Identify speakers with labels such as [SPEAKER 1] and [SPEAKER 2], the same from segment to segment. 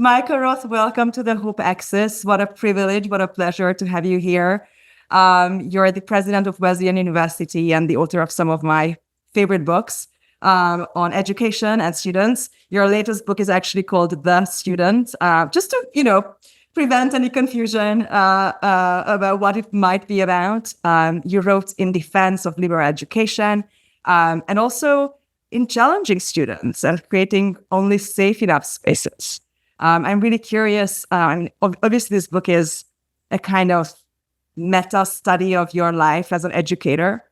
[SPEAKER 1] Michael Roth, welcome to the Hope Axis. What a privilege, what a pleasure to have you here. You're the president of Wesleyan University and the author of some of my favorite books on education and students. Your latest book is actually called The Student, just to, prevent any confusion about what it might be about. You wrote in defense of liberal education and also in challenging students and creating only safe enough spaces. I'm really curious. Obviously, this book is a kind of meta study of your life as an educator.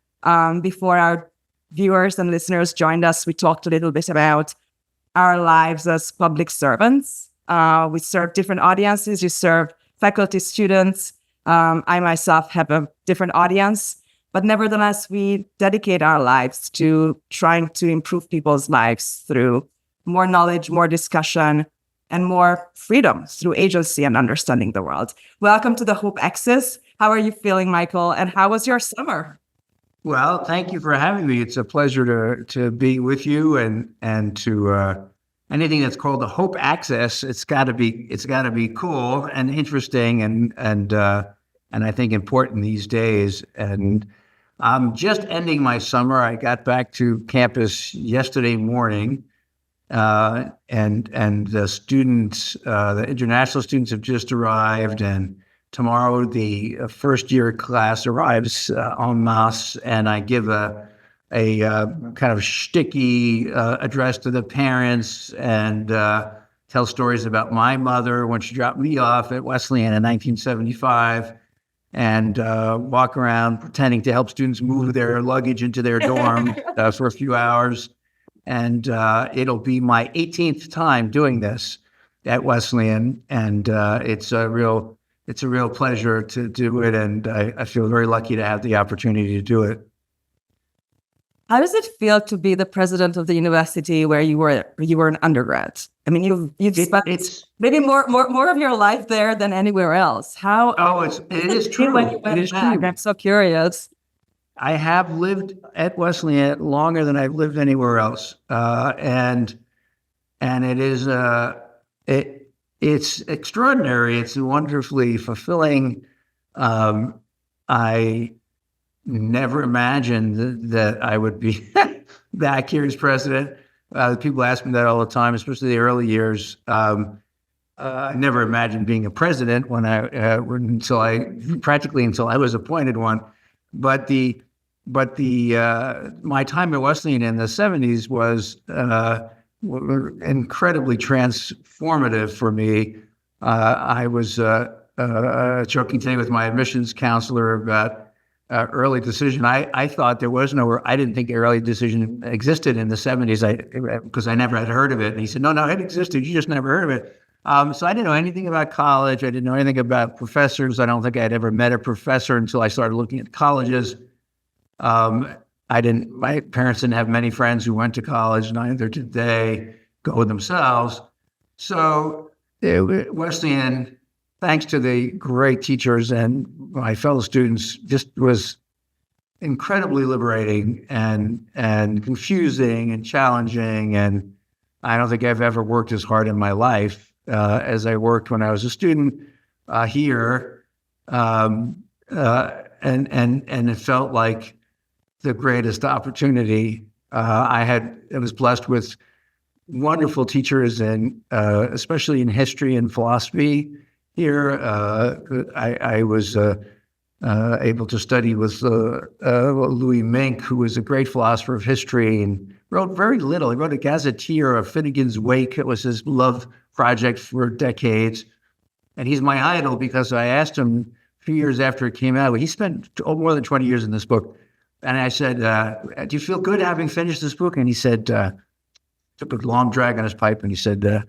[SPEAKER 1] Before our viewers and listeners joined us, we talked a little bit about our lives as public servants. We serve different audiences. You serve faculty, students. I myself have a different audience, but nevertheless, we dedicate our lives to trying to improve people's lives through more knowledge, more discussion, and more freedom through agency and understanding the world. Welcome to the Hope Axis. How are you feeling, Michael? And how was your summer?
[SPEAKER 2] Well, thank you for having me. It's a pleasure to be with you and to anything that's called the Hope Axis. It's got to be cool and interesting and I think important these days. And I'm just ending my summer. I got back to campus yesterday morning. And the students, the international students have just arrived, and tomorrow the first year class arrives en masse, and I give a kind of shticky address to the parents and tell stories about my mother when she dropped me off at Wesleyan in 1975, and walk around pretending to help students move their luggage into their dorm for a few hours. And it'll be my 18th time doing this at Wesleyan, and it's a real pleasure to do it, and I feel very lucky to have the opportunity to do it.
[SPEAKER 1] How does it feel to be the president of the university where you were an undergrad? I mean, you've spent maybe more of your life there than anywhere else. How?
[SPEAKER 2] Oh, it is true. It is true.
[SPEAKER 1] I'm so curious.
[SPEAKER 2] I have lived at Wesleyan longer than I've lived anywhere else, and it is it's extraordinary. It's wonderfully fulfilling. I never imagined that I would be back here as president. People ask me that all the time, especially the early years. I never imagined being a president until I was appointed one, but my time at Wesleyan in the 70s was incredibly transformative for me. I was joking today with my admissions counselor about early decision. I thought there was I didn't think early decision existed in the 70s because I never had heard of it. And he said, no, it existed. You just never heard of it. So I didn't know anything about college. I didn't know anything about professors. I don't think I'd ever met a professor until I started looking at colleges. My parents didn't have many friends who went to college, neither did they go themselves. So Wesleyan, thanks to the great teachers and my fellow students, just was incredibly liberating and confusing and challenging. And I don't think I've ever worked as hard in my life as I worked when I was a student here. And it felt like the greatest opportunity. I was blessed with wonderful teachers, and especially in history and philosophy here. I was able to study with Louis Mink, who was a great philosopher of history and wrote very little. He wrote a gazetteer of Finnegan's Wake. It was his love project for decades. And he's my idol because I asked him a few years after it came out. He spent more than 20 years in this book. And I said, do you feel good having finished this book? And he said, took a long drag on his pipe, and he said,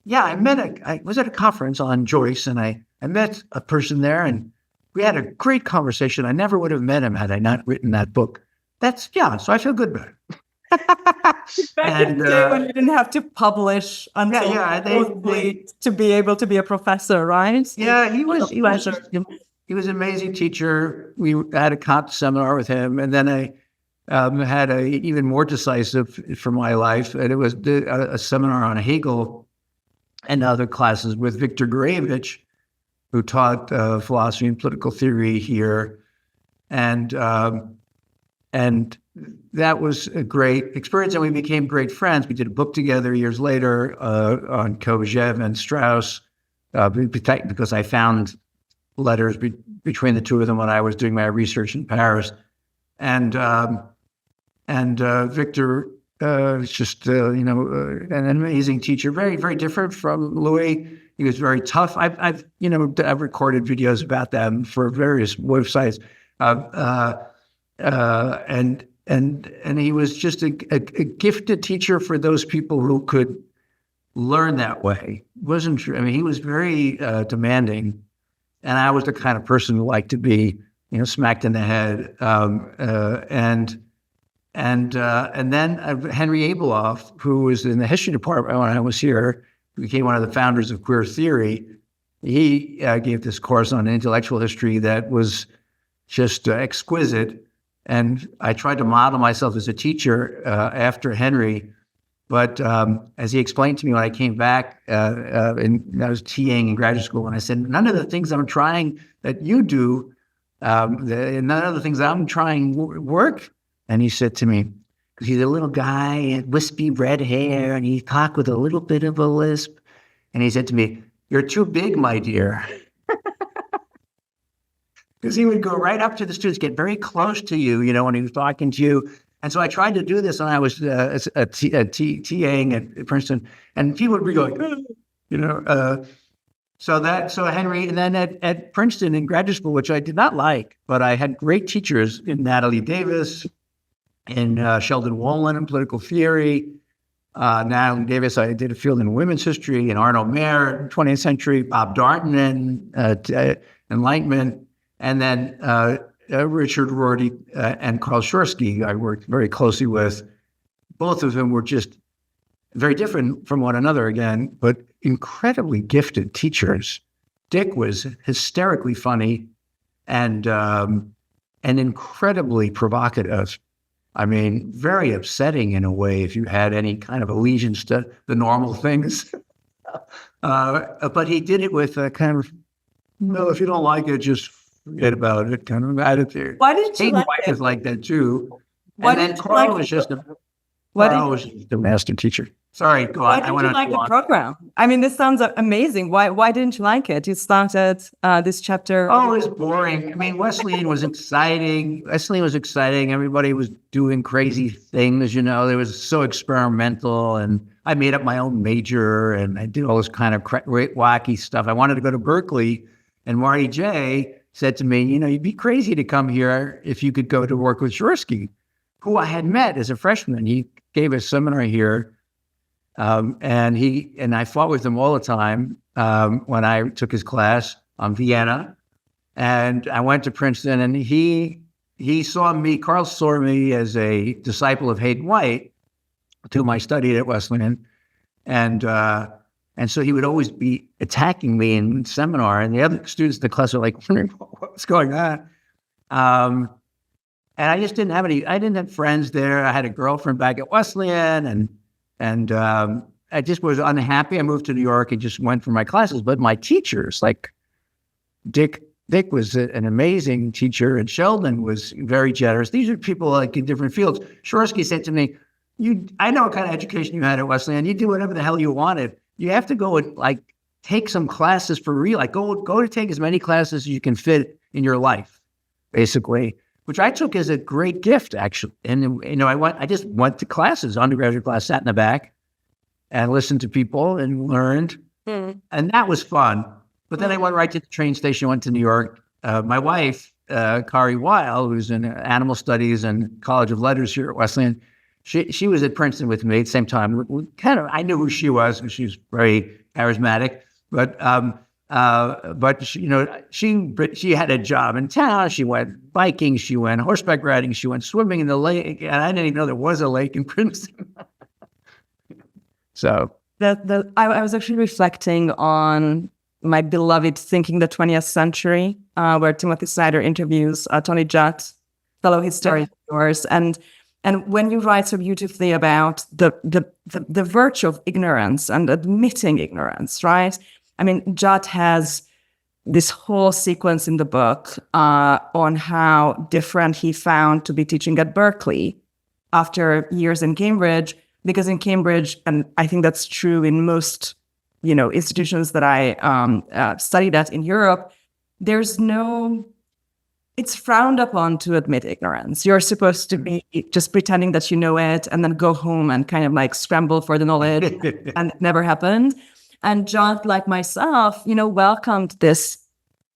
[SPEAKER 2] yeah, I was at a conference on Joyce, and I met a person there, and we had a great conversation. I never would have met him had I not written that book. So I feel good about it.
[SPEAKER 1] Back in the day when you didn't have to publish until to be able to be a professor, right?
[SPEAKER 2] Yeah, he was an amazing teacher. We had a Kant seminar with him, and then I had a even more decisive for my life, and it was a seminar on Hegel and other classes with Victor Gurevich, who taught philosophy and political theory here. And that was a great experience, and we became great friends. We did a book together years later on Kovachev and Strauss, because I found letters between the two of them when I was doing my research in Paris. And Victor was just an amazing teacher, very, very different from Louis. He was very tough. I've recorded videos about them for various websites. And he was just a gifted teacher for those people who could learn that way. Wasn't true. I mean, he was very demanding, and I was the kind of person who liked to be, smacked in the head. And then Henry Abeloff, who was in the history department when I was here, became one of the founders of queer theory. He gave this course on intellectual history that was just exquisite. And I tried to model myself as a teacher after Henry. But as he explained to me when I came back, and I was TAing in graduate school, and I said, none of the things I'm trying that you do, none of the things I'm trying work. And he said to me, because he's a little guy, and wispy red hair, and he talked with a little bit of a lisp. And he said to me, "You're too big, my dear." Because he would go right up to the students, get very close to you, when he was talking to you. And so I tried to do this when I was TAing at Princeton, and people would be going, So Henry, and then at Princeton in graduate school, which I did not like, but I had great teachers in Natalie Davis, in Sheldon Wolin in political theory. Natalie Davis, I did a field in women's history, and Arno Mayer, 20th century, Bob Darnton in Enlightenment, and then Richard Rorty and Karl Shorsky I worked very closely with. Both of them were just very different from one another again, but incredibly gifted teachers. Dick was hysterically funny and incredibly provocative. I mean, very upsetting in a way if you had any kind of allegiance to the normal things. But he did it with a kind of, if you don't like it, just forget about it kind of attitude.
[SPEAKER 1] Why did you like
[SPEAKER 2] it? Was like that too.
[SPEAKER 1] Why
[SPEAKER 2] and then Carl was just a master teacher. Sorry, go on.
[SPEAKER 1] Why didn't you like the program? I mean, this sounds amazing. Why didn't you like it? You started this chapter.
[SPEAKER 2] Oh, it was boring. I mean, Wesleyan was exciting. Everybody was doing crazy things, It was so experimental. And I made up my own major, and I did all this kind of wacky stuff. I wanted to go to Berkeley, and Marty J said to me, you'd be crazy to come here if you could go to work with Shorsky, who I had met as a freshman. He gave a seminar here. And I fought with him all the time when I took his class on Vienna, and I went to Princeton, and Carl saw me as a disciple of Hayden White, whom I studied at Wesleyan, and so he would always be attacking me in seminar, and the other students in the class were like wondering what's going on. And I just didn't have friends there. I had a girlfriend back at Wesleyan, and I just was unhappy. I moved to New York and just went for my classes. But my teachers, like Dick was an amazing teacher, and Sheldon was very generous. These are people like in different fields. Shorsky said to me, I know what kind of education you had at Wesleyan. You do whatever the hell you wanted. You have to go and take some classes for real. Go to take as many classes as you can fit in your life, basically. Which I took as a great gift, actually. And, I just went to classes, undergraduate class, sat in the back and listened to people and learned. And that was fun. But then I went right to the train station, went to New York. My wife, Kari Weil, who's in animal studies and College of Letters here at Wesleyan, she was at Princeton with me at the same time. I knew who she was, and she was very charismatic. But she had a job in town. She went biking. She went horseback riding. She went swimming in the lake. And I didn't even know there was a lake in Princeton. So
[SPEAKER 1] I was actually reflecting on my beloved Thinking the 20th Century, where Timothy Snyder interviews Tony Judt, fellow historian of yours. And And when you write so beautifully about the virtue of ignorance and admitting ignorance, right? I mean, Judd has this whole sequence in the book on how different he found to be teaching at Berkeley after years in Cambridge, because in Cambridge, and I think that's true in most, institutions that I studied at in Europe, it's frowned upon to admit ignorance. You're supposed to be just pretending that you know it and then go home and kind of like scramble for the knowledge, and it never happened. And John, like myself, welcomed this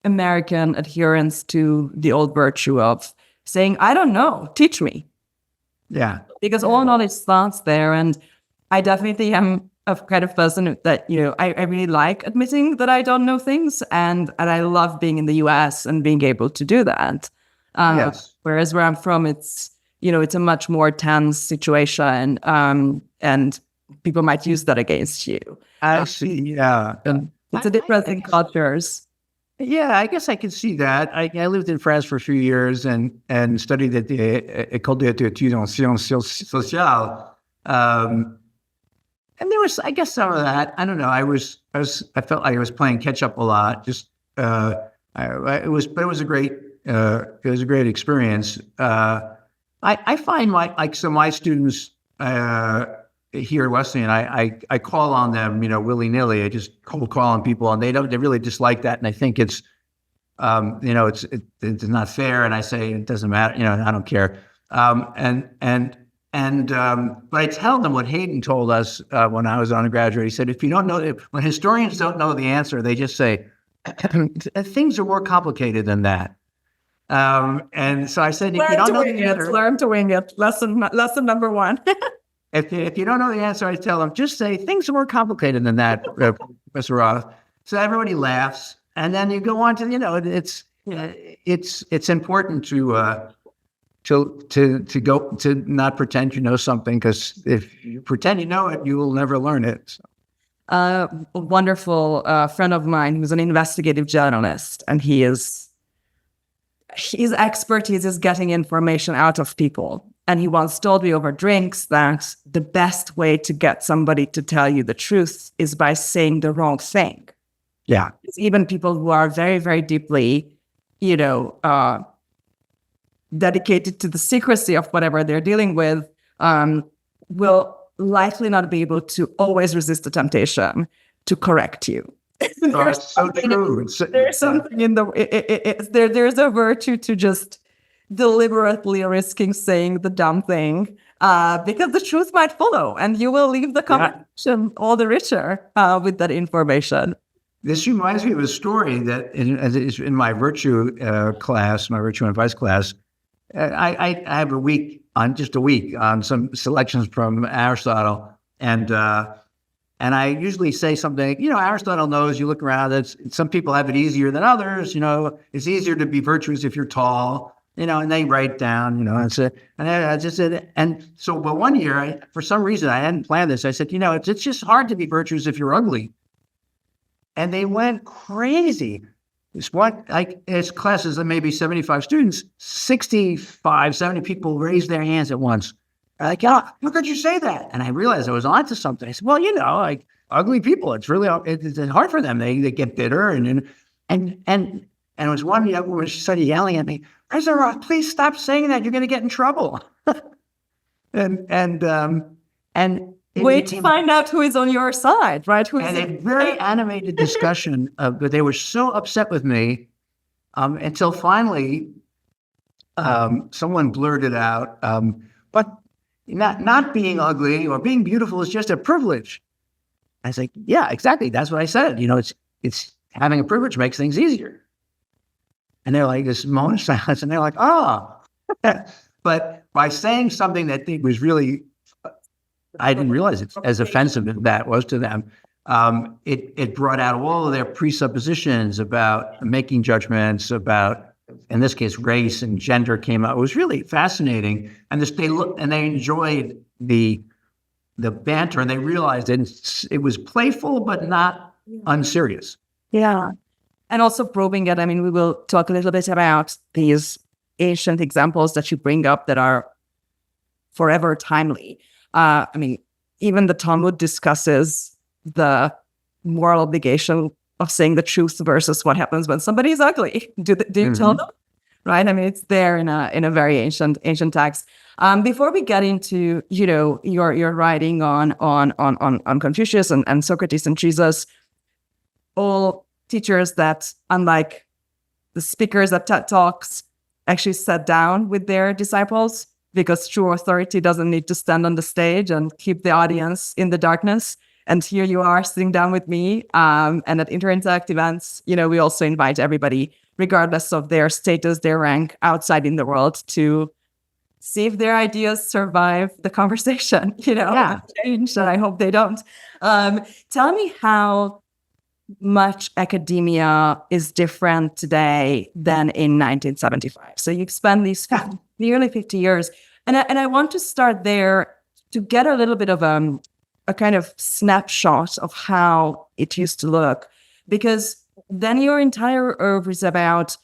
[SPEAKER 1] American adherence to the old virtue of saying, I don't know, teach me.
[SPEAKER 2] Yeah.
[SPEAKER 1] Because all knowledge starts there. And I definitely am a kind of person that, I really like admitting that I don't know things. And I love being in the US and being able to do that.
[SPEAKER 2] Yes.
[SPEAKER 1] Whereas where I'm from, it's a much more tense situation. And people might use that against you.
[SPEAKER 2] I see. Yeah. And
[SPEAKER 1] it's a difference in cultures.
[SPEAKER 2] Yeah, I guess I can see that. I lived in France for a few years and studied at the École d'études en sciences sociales. And there was, I guess, some of that. I don't know. I felt like I was playing catch up a lot. Just it was a great experience. I find my students here at Wesleyan, I call on them, willy nilly. I just cold call on people, and they really dislike that. And I think it's not fair. And I say it doesn't matter. I don't care. But I tell them what Hayden told us when I was an undergraduate. He said, when historians don't know the answer, they just say things are more complicated than that. And so I said, if you don't know the answer,
[SPEAKER 1] learn to wing it. Lesson number one.
[SPEAKER 2] If you don't know the answer, I tell them, just say things are more complicated than that, Professor Roth. So everybody laughs, and then you go on to it's important to not pretend you know something, because if you pretend you know it, you will never learn it. So.
[SPEAKER 1] A wonderful friend of mine who's an investigative journalist, and his expertise is getting information out of people. And he once told me over drinks that the best way to get somebody to tell you the truth is by saying the wrong thing.
[SPEAKER 2] Yeah.
[SPEAKER 1] Even people who are very, very deeply, dedicated to the secrecy of whatever they're dealing with, will likely not be able to always resist the temptation to correct you.
[SPEAKER 2] That's so true.
[SPEAKER 1] There's something in there's a virtue to just deliberately risking saying the dumb thing, because the truth might follow, and you will leave the conversation all the richer with that information.
[SPEAKER 2] This reminds me of a story that in my virtue class, my virtue and vice class, I have a week on some selections from Aristotle, and I usually say something. Aristotle knows. You look around. Some people have it easier than others. It's easier to be virtuous if you're tall. And they write down. And I just said, and so, but one year, for some reason, I hadn't planned this. I said, it's just hard to be virtuous if you're ugly. And they went crazy. It's classes of maybe 75 students, 65, 70 people raised their hands at once. Like, how could you say that? And I realized I was onto something. I said, well, ugly people, it's really, it's hard for them. They get bitter and it was one young woman, she started yelling at me, President Roth, please stop saying that. You're going to get in trouble.
[SPEAKER 1] Wait to find out who is on your side, right?
[SPEAKER 2] And a very animated discussion, but they were so upset with me until finally someone blurted out, but not being ugly or being beautiful is just a privilege. I was like, yeah, exactly. That's what I said. It's having a privilege makes things easier. And they're like, this moment of silence, and they're like, oh. But by saying something that they was really, I didn't realize it as offensive as that was to them, it brought out all of their presuppositions about making judgments about, in this case, race and gender came out. It was really fascinating. And they enjoyed the banter, and they realized that it was playful, but not unserious.
[SPEAKER 1] Yeah. And also probing it. I mean, we will talk a little bit about these ancient examples that you bring up that are forever timely. I mean, even the Talmud discusses the moral obligation of saying the truth versus what happens when somebody is ugly. Do you tell them? Right? I mean, it's there in a very ancient text. Before we get into, your writing on Confucius and Socrates and Jesus, all teachers that, unlike the speakers at TED Talks, actually sat down with their disciples, because true authority doesn't need to stand on the stage and keep the audience in the darkness. And here you are sitting down with me. And at interactive events, we also invite everybody, regardless of their status, their rank outside in the world, to see if their ideas survive the conversation, change, and I hope they don't. Tell me how much academia is different today than in 1975. So you've spent these nearly 50 years. And I want to start there to get a little bit of a kind of snapshot of how it used to look, because then your entire oeuvre is about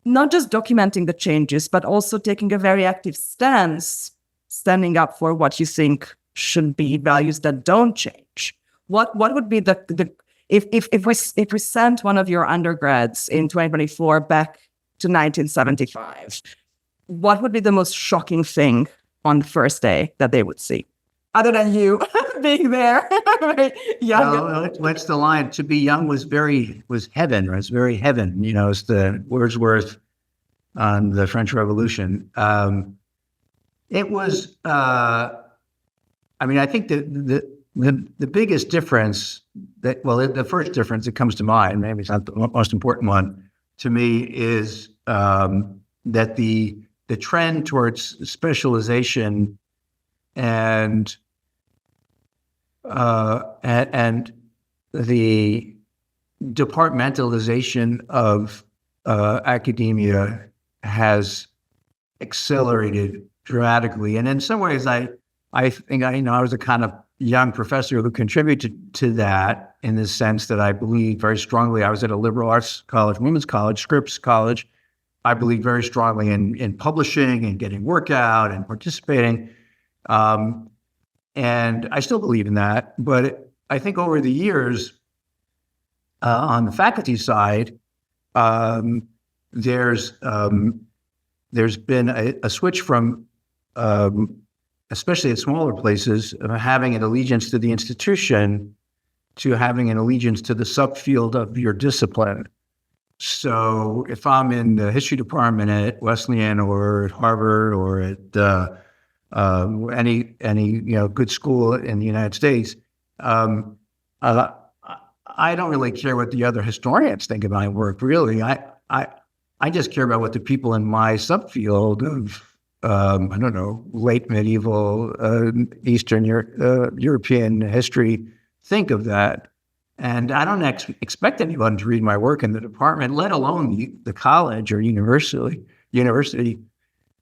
[SPEAKER 1] not just documenting the changes, but also taking a very active stance, standing up for what you think should be values that don't change. What would be if we sent one of your undergrads in 2024 back to 1975, what would be the most shocking thing on the first day that they would see, other than you being there? Right?
[SPEAKER 2] What's the line? To be young was heaven. It was very heaven. It's the Wordsworth on the French Revolution. It was. I think the biggest difference the first difference that comes to mind, maybe it's not the most important one to me, is that the trend towards specialization and the departmentalization of academia has accelerated dramatically. And in some ways, I think I was a kind of young professor who contributed to that, in the sense that I believe very strongly. I was at a liberal arts college, women's college, Scripps College. I believe very strongly in publishing and getting work out and participating. And I still believe in that. But I think over the years, on the faculty side, there's been a switch from, especially at smaller places, of having an allegiance to the institution to having an allegiance to the subfield of your discipline. So if I'm in the history department at Wesleyan or at Harvard or at any good school in the United States, I don't really care what the other historians think about my work. Really, I just care about what the people in my subfield of late medieval Eastern European history think of that. And I don't expect anyone to read my work in the department, let alone the college or university.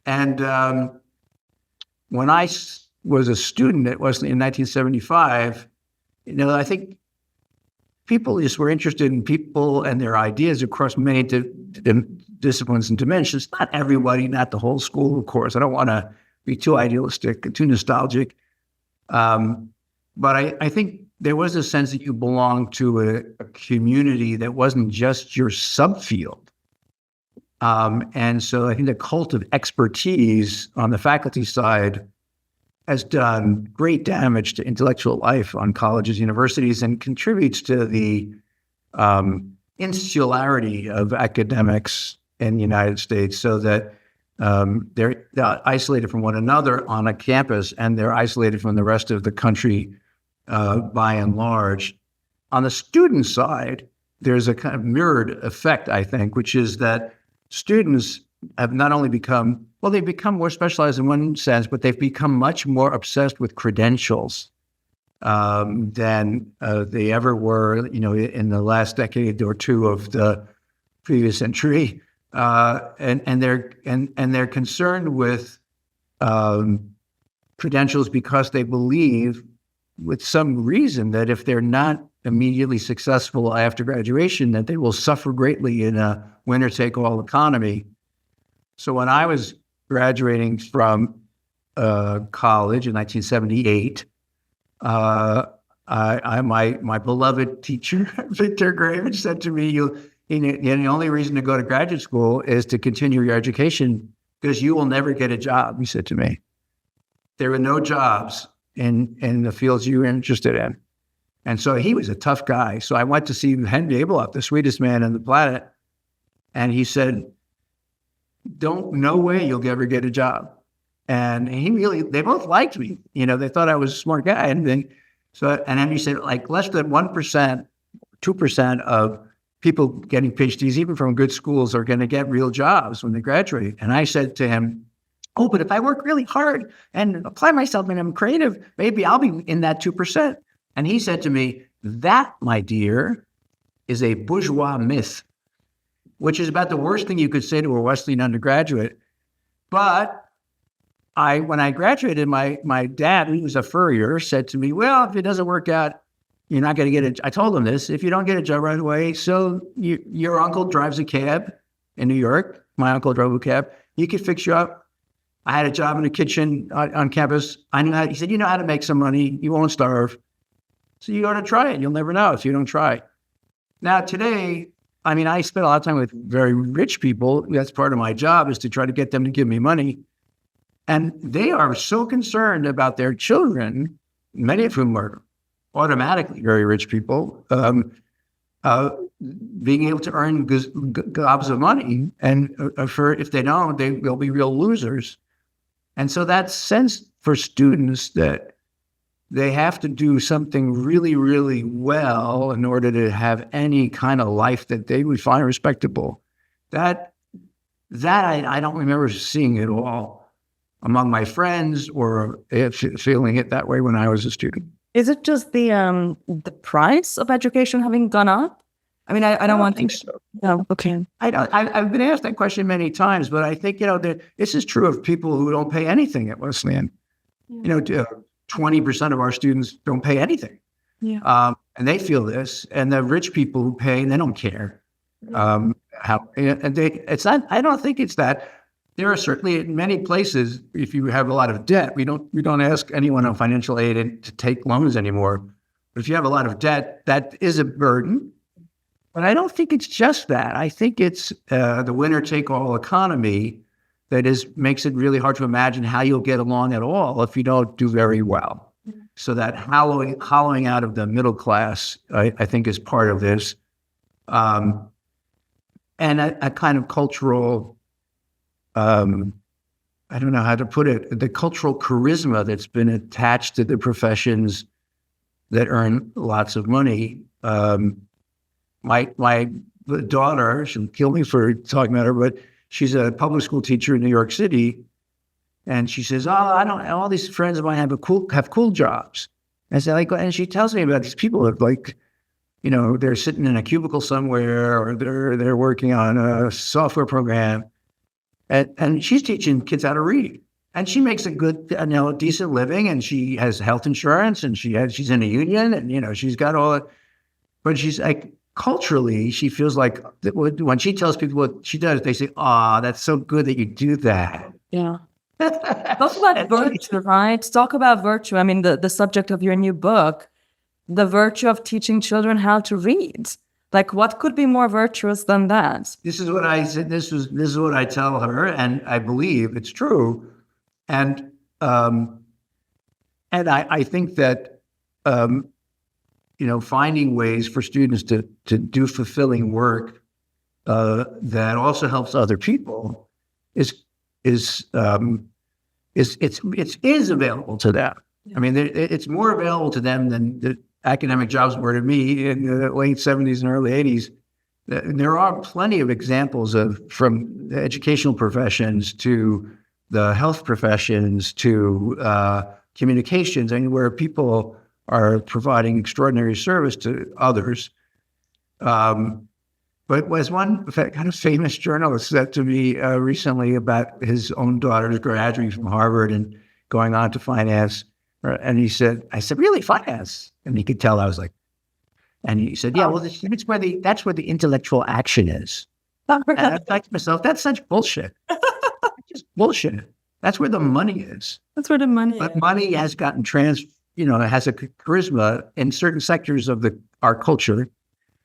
[SPEAKER 2] And when I was a student at Wesleyan in 1975, I think people just were interested in people and their ideas across many disciplines and dimensions. Not everybody, not the whole school, of course. I don't want to be too idealistic, too nostalgic. But I think there was a sense that you belonged to a community that wasn't just your subfield. And so I think the cult of expertise on the faculty side has done great damage to intellectual life on colleges, universities, and contributes to the insularity of academics in the United States, so that they're isolated from one another on a campus, and they're isolated from the rest of the country by and large. On the student side, there's a kind of mirrored effect, I think, which is that students have not only become more specialized in one sense, but they've become much more obsessed with credentials than they ever were, in the last decade or two of the previous century. And they're concerned with credentials because they believe, with some reason, that if they're not immediately successful after graduation, that they will suffer greatly in a winner-take-all economy. So when I was graduating from college in 1978, my beloved teacher, Victor Graves, said to me, the only reason to go to graduate school is to continue your education because you will never get a job, he said to me. There were no jobs in the fields you were interested in. And so he was a tough guy. So I went to see Henry Abelard, the sweetest man on the planet. And he said, no way you'll ever get a job. And they both liked me. They thought I was a smart guy. And then he said, like less than 1%, 2% of people getting PhDs, even from good schools, are going to get real jobs when they graduate. And I said to him, oh, but if I work really hard and apply myself and I'm creative, maybe I'll be in that 2%. And he said to me, that, my dear, is a bourgeois myth, which is about the worst thing you could say to a Wesleyan undergraduate. But when I graduated, my dad, who was a furrier, said to me, well, if it doesn't work out, you're not going to get it. I told him this, if you don't get a job right away, so your uncle drives a cab in New York. My uncle drove a cab. He could fix you up. I had a job in the kitchen on campus. He said, you know how to make some money. You won't starve. So you ought to try it. You'll never know if you don't try. Now, today, I spend a lot of time with very rich people. That's part of my job, is to try to get them to give me money. And they are so concerned about their children, many of whom are automatically very rich people, being able to earn gobs of money. And if they don't, they'll be real losers. And so that sense for students that they have to do something really, really well in order to have any kind of life that they would find respectable. That I don't remember seeing at all among my friends or feeling it that way when I was a student.
[SPEAKER 1] Is it just the price of education having gone up? I don't want to
[SPEAKER 2] think so.
[SPEAKER 1] No, okay.
[SPEAKER 2] I've been asked that question many times, but I think, that this is true of people who don't pay anything at Wesleyan. Yeah. 20% of our students don't pay anything.
[SPEAKER 1] Yeah.
[SPEAKER 2] And they feel this, and the rich people who pay, they don't care. I don't think it's that. There are certainly in many places, if you have a lot of debt, we don't ask anyone on financial aid to take loans anymore. But if you have a lot of debt, that is a burden. But I don't think it's just that. I think it's the winner-take-all economy that makes it really hard to imagine how you'll get along at all if you don't do very well. So that hollowing out of the middle class, I think, is part of this. And a kind of cultural, I don't know how to put it, the cultural charisma that's been attached to the professions that earn lots of money. My daughter, she'll kill me for talking about her, but she's a public school teacher in New York City. And she says, all these friends of mine have cool jobs. And so and she tells me about these people that they're sitting in a cubicle somewhere, or they're working on a software program. And she's teaching kids how to read. And she makes a good, decent living, and she has health insurance, and she's in a union, and, she's got all it. But she's like, culturally, she feels like when she tells people what she does, they say, that's so good that you do that.
[SPEAKER 1] Yeah. Talk about virtue, right? Talk about virtue. The subject of your new book, the virtue of teaching children how to read. Like, what could be more virtuous than that?
[SPEAKER 2] This is what I said. This is what I tell her, and I believe it's true. And I think that finding ways for students to do fulfilling work that also helps other people is available to them. It's more available to them than the academic jobs were to me in the late 70s and early 80s. There are plenty of examples from the educational professions to the health professions to communications, where people are providing extraordinary service to others. But as one kind of famous journalist said to me recently about his own daughter's graduating from Harvard and going on to finance, and I said, really, finance? And he could tell I was like, and he said, yeah, well, that's where the intellectual action is. And I thought to myself, that's such bullshit. Just bullshit. That's where the money is.
[SPEAKER 1] That's where the money
[SPEAKER 2] But
[SPEAKER 1] is.
[SPEAKER 2] money has gotten it has a charisma in certain sectors of our culture.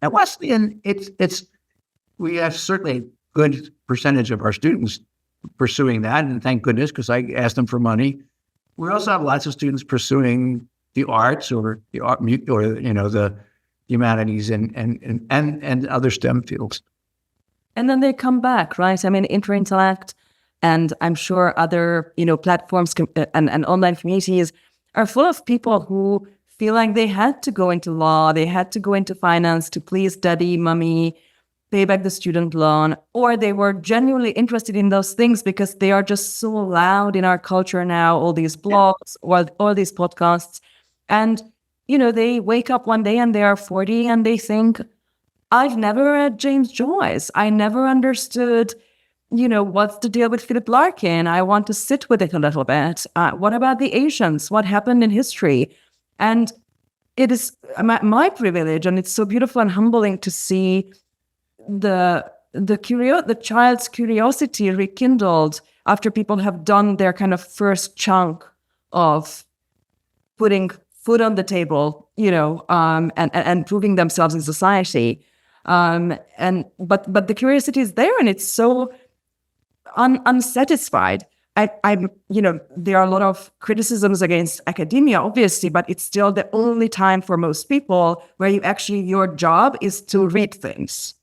[SPEAKER 2] At Wesleyan, we have certainly a good percentage of our students pursuing that, and thank goodness, because I asked them for money. We also have lots of students pursuing the arts or the humanities and other STEM fields.
[SPEAKER 1] And then they come back, right? I mean, Interintellect, and I'm sure other, platforms and online communities are full of people who feel like they had to go into law, they had to go into finance to please daddy, mommy, pay back the student loan, or they were genuinely interested in those things because they are just so loud in our culture now, all these blogs, all these podcasts. And, they wake up one day and they are 40 and they think, I've never read James Joyce. I never understood, what's the deal with Philip Larkin? I want to sit with it a little bit. What about the Asians? What happened in history? And it is my privilege, and it's so beautiful and humbling to see the child's curiosity rekindled after people have done their kind of first chunk of putting food on the table, and proving themselves in society. But the curiosity is there, and it's so unsatisfied. There are a lot of criticisms against academia, obviously, but it's still the only time for most people where your job is to read things.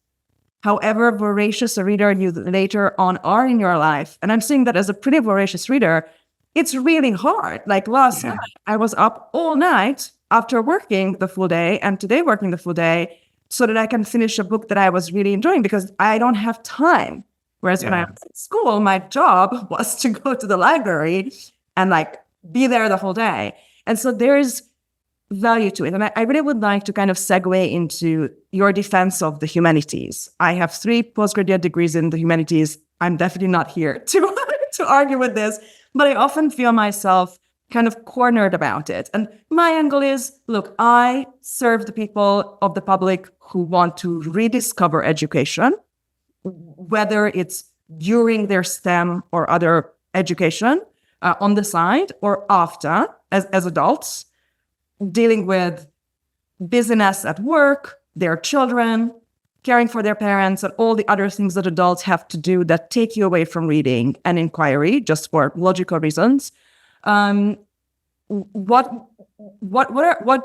[SPEAKER 1] However voracious a reader you later on are in your life, and I'm saying that as a pretty voracious reader, it's really hard. Like last night, I was up all night after working the full day, and today working the full day, so that I can finish a book that I was really enjoying, because I don't have time. Whereas when I was at school, my job was to go to the library and be there the whole day. And so there is value to it. And I really would like to kind of segue into your defense of the humanities. I have 3 postgraduate degrees in the humanities. I'm definitely not here to argue with this, but I often feel myself kind of cornered about it. And my angle is, look, I serve the people of the public who want to rediscover education, whether it's during their STEM or other education on the side, or after, as adults, dealing with business at work, their children, caring for their parents, and all the other things that adults have to do that take you away from reading and inquiry, just for logical reasons. What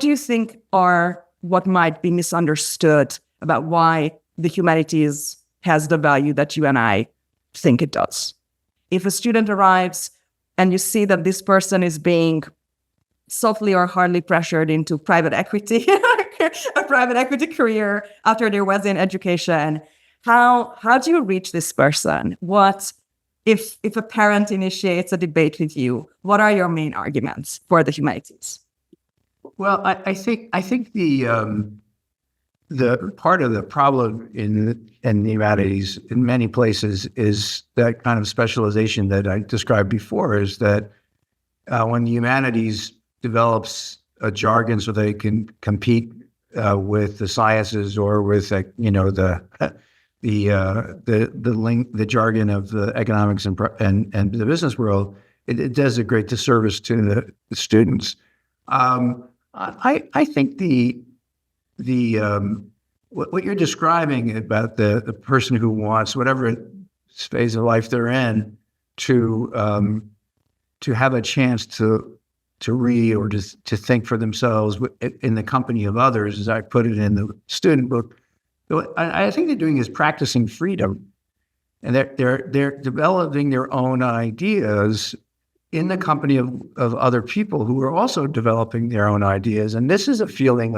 [SPEAKER 1] do you think are what might be misunderstood about why the humanities has the value that you and I think it does? If a student arrives and you see that this person is being softly or hardly pressured into private equity, a private equity career after their Wesleyan education, how do you reach this person? What if a parent initiates a debate with you? What are your main arguments for the humanities?
[SPEAKER 2] Well, I think the part of the problem in the humanities in many places is that kind of specialization that I described before, is that when the humanities develops a jargon so they can compete with the sciences or with the jargon of the economics and the business world, it does a great disservice to the students. I think what you're describing about the person who wants, whatever phase of life they're in, to have a chance to read or to think for themselves in the company of others, as I put it in the student book, I think they're doing is practicing freedom, and they're developing their own ideas in the company of other people who are also developing their own ideas. And this is a feeling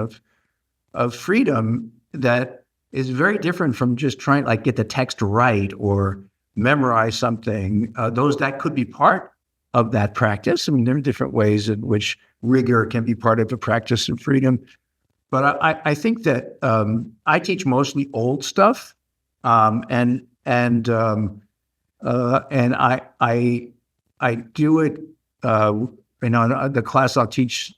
[SPEAKER 2] of freedom that is very different from just trying to get the text right or memorize something. That could be part of that practice. I mean, there are different ways in which rigor can be part of the practice of freedom. But I think that I teach mostly old stuff, and I do it. The class I'll teach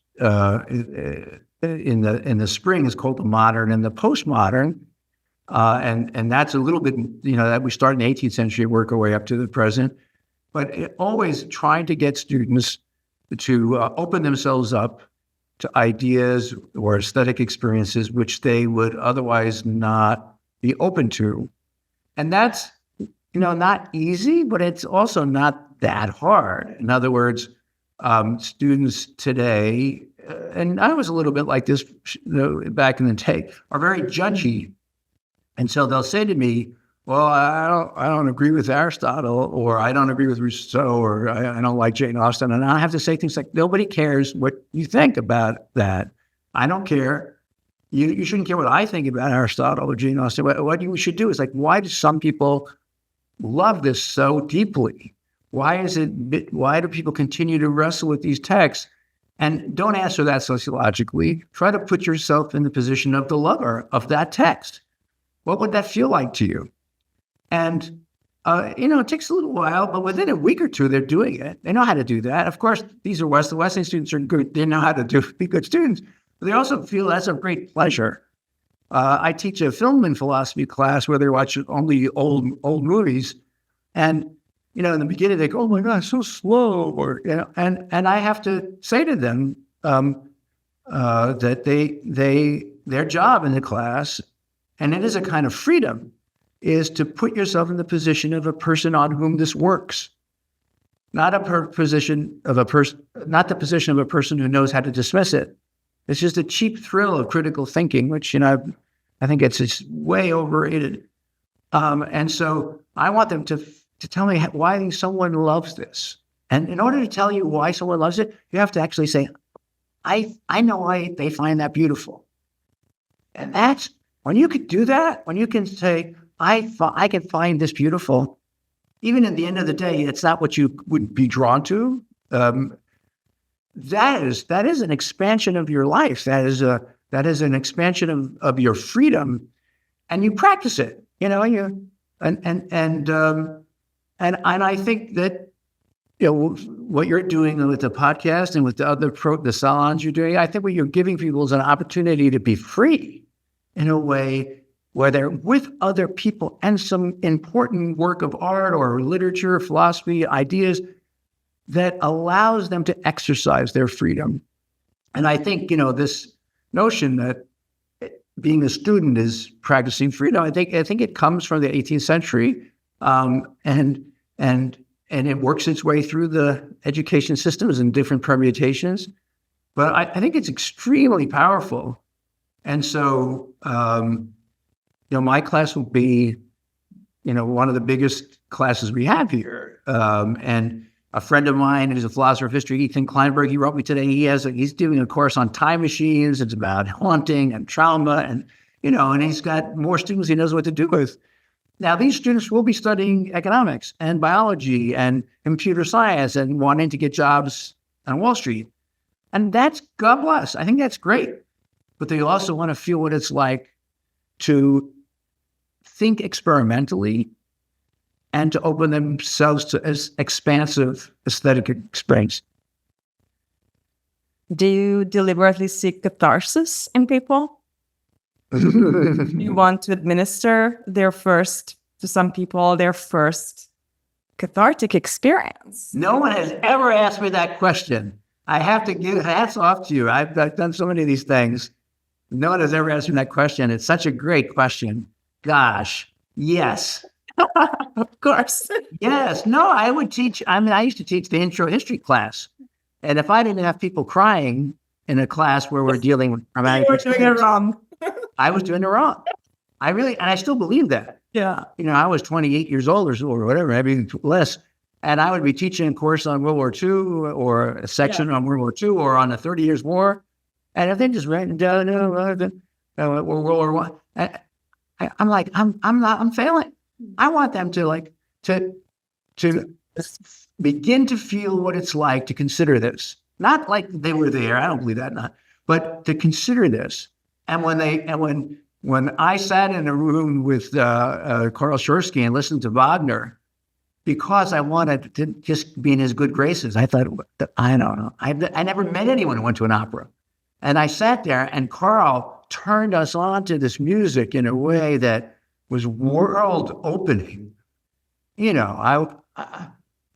[SPEAKER 2] in the spring is called the modern and the postmodern, and that's a little bit that we start in the 18th century, work our way up to the present. but always trying to get students to open themselves up to ideas or aesthetic experiences which they would otherwise not be open to. And that's, not easy, but it's also not that hard. In other words, students today, and I was a little bit like this back in the day, are very judgy. And so they'll say to me, well, I don't agree with Aristotle, or I don't agree with Rousseau, or I don't like Jane Austen. And I have to say things like, nobody cares what you think about that. I don't care. You shouldn't care what I think about Aristotle or Jane Austen. What you should do is like, why do some people love this so deeply? Why do people continue to wrestle with these texts? And don't answer that sociologically. Try to put yourself in the position of the lover of that text. What would that feel like to you? And, it takes a little while, but within a week or two, they're doing it. They know how to do that. Of course, these are Wesleyan students are good. They know how to be good students, but they also feel that's a great pleasure. I teach a film and philosophy class where they watch only old movies. And, in the beginning, they go, oh my God, so slow. Or, and I have to say to them that their job in the class, and it is a kind of freedom, is to put yourself in the position of a person on whom this works, not the position of a person who knows how to dismiss it. It's just a cheap thrill of critical thinking, which I think it's way overrated. And so I want them to tell me why someone loves this. And in order to tell you why someone loves it, you have to actually say, I know why they find that beautiful. And that's when you could do that. When you can say, I can find this beautiful, even at the end of the day, it's not what you would be drawn to. That is an expansion of your life. That is an expansion of your freedom, and you practice it. And I think that what you're doing with the podcast and with the salons you're doing, I think what you're giving people is an opportunity to be free in a way where they're with other people and some important work of art or literature, philosophy, ideas that allows them to exercise their freedom. And I think, this notion that being a student is practicing freedom, I think it comes from the 18th century, and it works its way through the education systems in different permutations. But I think it's extremely powerful. And so, my class will be, one of the biggest classes we have here. And a friend of mine who's a philosopher of history, Ethan Kleinberg, he wrote me today. He's doing a course on time machines. It's about haunting and trauma, and he's got more students he knows what to do with. Now, these students will be studying economics and biology and computer science and wanting to get jobs on Wall Street. And that's, God bless. I think that's great. But they also want to feel what it's like to think experimentally and to open themselves to as expansive aesthetic experience.
[SPEAKER 1] Do you deliberately seek catharsis in people? You want to administer to some people, their first cathartic experience?
[SPEAKER 2] No one has ever asked me that question. I have to give hats off to you. I've done so many of these things. No one has ever asked me that question. It's such a great question. Gosh, yes.
[SPEAKER 1] Of course.
[SPEAKER 2] Yes. No, I would teach. I used to teach the intro history class. And if I didn't have people crying in a class where we're dealing with traumatic
[SPEAKER 1] You were doing it wrong.
[SPEAKER 2] I was doing it wrong. And I still believe that.
[SPEAKER 1] Yeah.
[SPEAKER 2] I was 28 years old or whatever, maybe less. And I would be teaching a course on World War II or a section on World War II or on the 30 Years War. And if they just write down World War I, I'm like, I'm failing. I want them to begin to feel what it's like to consider this. Not like they were there. I don't believe that, but to consider this. And when I sat in a room with Karl Schursky and listened to Wagner, because I wanted to just be in his good graces, I thought, I don't know. I never met anyone who went to an opera. And I sat there, and Karl turned us on to this music in a way that was world opening. And